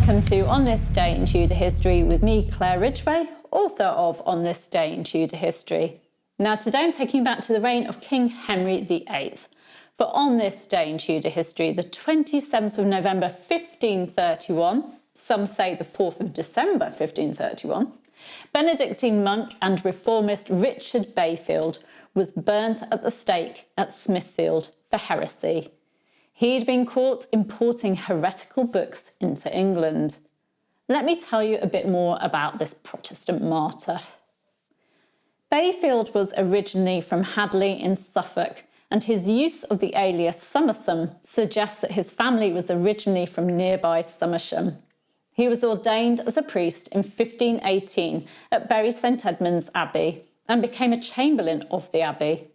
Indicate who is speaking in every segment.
Speaker 1: welcome to On This Day in Tudor History with me, Claire Ridgway, author of On This Day in Tudor History. Now today I'm taking you back to the reign of King Henry VIII. For on this day in Tudor history, the 27th of November 1531, some say the 4th of December 1531, Benedictine monk and reformist Richard Bayfield was burnt at the stake at Smithfield for heresy. He'd been caught importing heretical books into England. Let me tell you a bit more about this Protestant martyr. Bayfield was originally from Hadley in Suffolk, and his use of the alias Somersham suggests that his family was originally from nearby Somersham. He was ordained as a priest in 1518 at Bury St Edmunds Abbey and became a chamberlain of the abbey.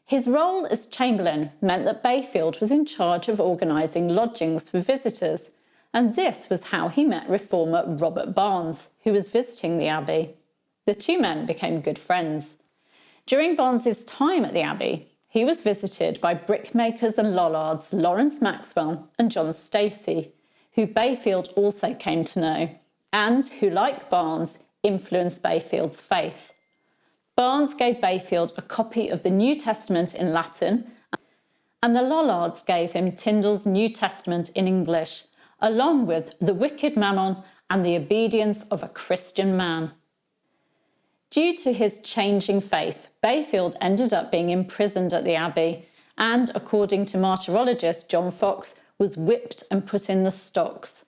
Speaker 1: His role as chamberlain meant that Bayfield was in charge of organising lodgings for visitors, and this was how he met reformer Robert Barnes, who was visiting the abbey. The two men became good friends. During Barnes's time at the abbey, he was visited by brickmakers and lollards Lawrence Maxwell and John Stacey, who Bayfield also came to know, and who, like Barnes, influenced Bayfield's faith. Barnes gave Bayfield a copy of the New Testament in Latin, and the Lollards gave him Tyndale's New Testament in English, along with The Wicked Mammon and The Obedience of a Christian Man. Due to his changing faith, Bayfield ended up being imprisoned at the abbey and, according to martyrologist John Fox, was whipped and put in the stocks.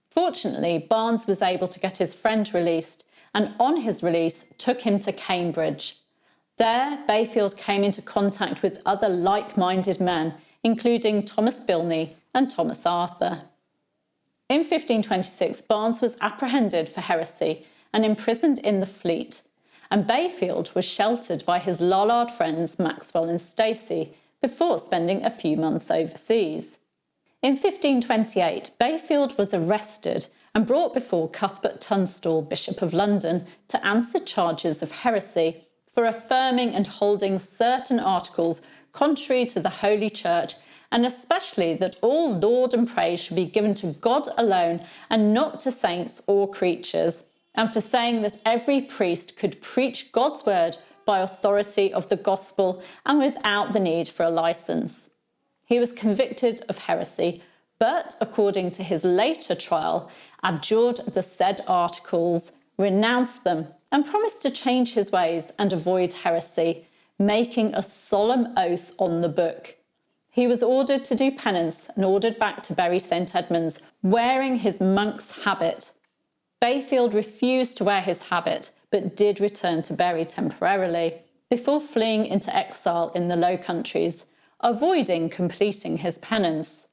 Speaker 1: Fortunately, Barnes was able to get his friend released, and on his release took him to Cambridge. There, Bayfield came into contact with other like-minded men, including Thomas Bilney and Thomas Arthur. In 1526, Barnes was apprehended for heresy and imprisoned in the Fleet, and Bayfield was sheltered by his Lollard friends Maxwell and Stacey before spending a few months overseas. In 1528, Bayfield was arrested and brought before Cuthbert Tunstall, Bishop of London, to answer charges of heresy for affirming and holding certain articles contrary to the Holy Church, and especially that all laud and praise should be given to God alone and not to saints or creatures, and for saying that every priest could preach God's word by authority of the gospel and without the need for a licence. He was convicted of heresy, but, according to his later trial, abjured the said articles, renounced them, and promised to change his ways and avoid heresy, making a solemn oath on the book. He was ordered to do penance and ordered back to Bury St Edmunds, wearing his monk's habit. Bayfield refused to wear his habit, but did return to Bury temporarily, before fleeing into exile in the Low Countries, avoiding completing his penance.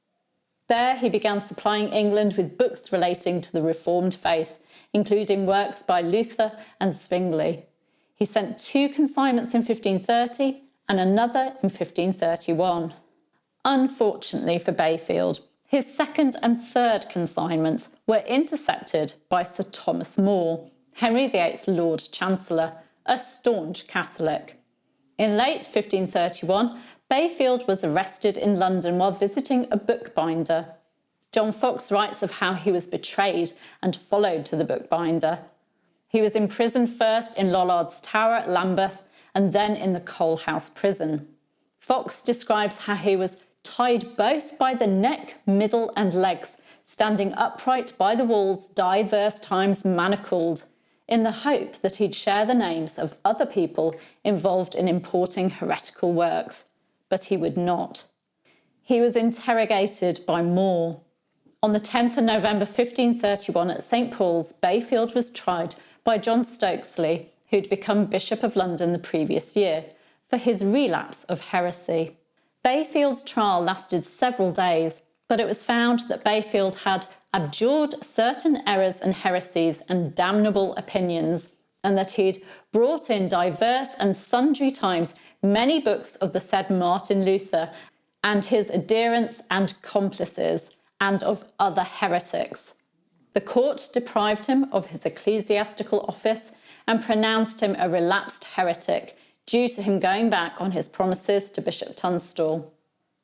Speaker 1: There he began supplying England with books relating to the Reformed faith, including works by Luther and Zwingli. He sent 2 consignments in 1530 and another in 1531. Unfortunately for Bayfield, his second and third consignments were intercepted by Sir Thomas More, Henry VIII's Lord Chancellor, a staunch Catholic. In late 1531, Bayfield was arrested in London while visiting a bookbinder. John Fox writes of how he was betrayed and followed to the bookbinder. He was imprisoned first in Lollard's Tower at Lambeth and then in the Coal House prison. Fox describes how he was tied both by the neck, middle and legs, standing upright by the walls divers times manacled, in the hope that he'd share the names of other people involved in importing heretical works. But he would not. He was interrogated by More. On the 10th of November 1531 at St Paul's, Bayfield was tried by John Stokesley, who'd become Bishop of London the previous year, for his relapse of heresy. Bayfield's trial lasted several days, but it was found that Bayfield had abjured certain errors and heresies and damnable opinions, and that he'd brought in diverse and sundry times many books of the said Martin Luther and his adherents and complices, and of other heretics. The court deprived him of his ecclesiastical office and pronounced him a relapsed heretic due to him going back on his promises to Bishop Tunstall.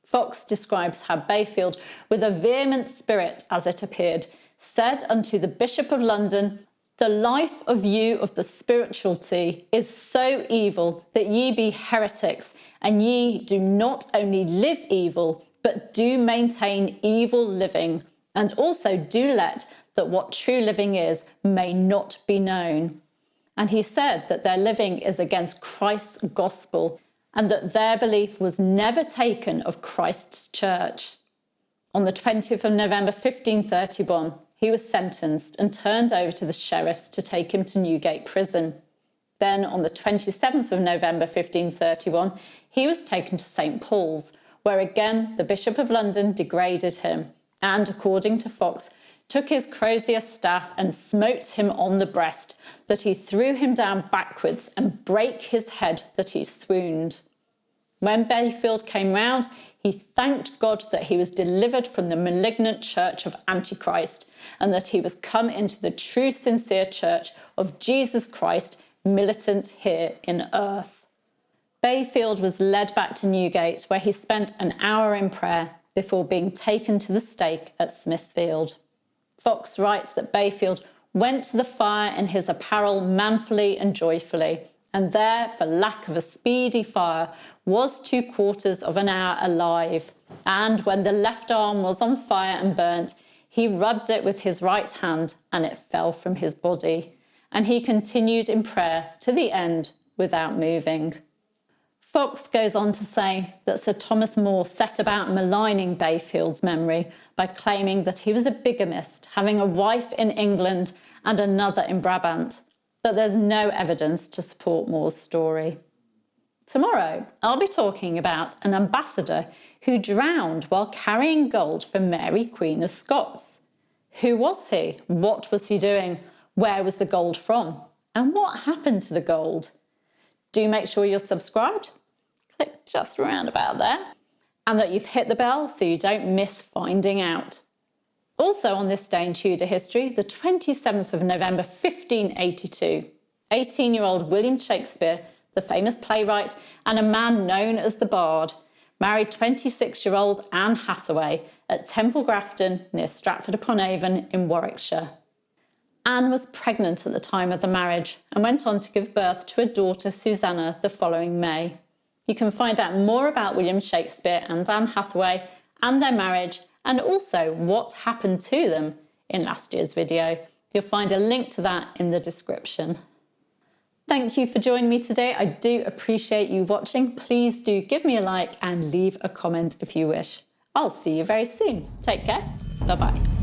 Speaker 1: Fox describes how Bayfield, with a vehement spirit as it appeared, said unto the Bishop of London, the life of you of the spirituality is so evil that ye be heretics, and ye do not only live evil, but do maintain evil living, and also do let that what true living is may not be known. And he said that their living is against Christ's gospel, and that their belief was never taken of Christ's church. On the 20th of November 1531, he was sentenced and turned over to the sheriffs to take him to Newgate prison. Then on the 27th of November 1531, he was taken to St Paul's, where again the Bishop of London degraded him, and, according to Fox, took his crozier staff and smote him on the breast, that he threw him down backwards and brake his head, that he swooned. When Bayfield came round, he thanked God that he was delivered from the malignant church of Antichrist, and that he was come into the true sincere church of Jesus Christ, militant here in earth. Bayfield was led back to Newgate, where he spent an hour in prayer before being taken to the stake at Smithfield. Fox writes that Bayfield went to the fire in his apparel manfully and joyfully, and there, for lack of a speedy fire, was 3/4 of an hour alive. And when the left arm was on fire and burnt, he rubbed it with his right hand, and it fell from his body. And he continued in prayer to the end without moving. Fox goes on to say that Sir Thomas More set about maligning Bayfield's memory by claiming that he was a bigamist, having a wife in England and another in Brabant, but there's no evidence to support More's story. Tomorrow, I'll be talking about an ambassador who drowned while carrying gold for Mary, Queen of Scots. Who was he? What was he doing? Where was the gold from? And what happened to the gold? Do make sure you're subscribed. Click just around about there. And that you've hit the bell so you don't miss finding out. Also on this day in Tudor history, the 27th of November 1582, 18-year-old William Shakespeare, the famous playwright and a man known as the Bard, married 26-year-old Anne Hathaway at Temple Grafton near Stratford-upon-Avon in Warwickshire. Anne was pregnant at the time of the marriage and went on to give birth to a daughter, Susanna, the following May. You can find out more about William Shakespeare and Anne Hathaway and their marriage, and also what happened to them in last year's video. You'll find a link to that in the description. Thank you for joining me today. I do appreciate you watching. Please do give me a like and leave a comment if you wish. I'll see you very soon. Take care. Bye-bye.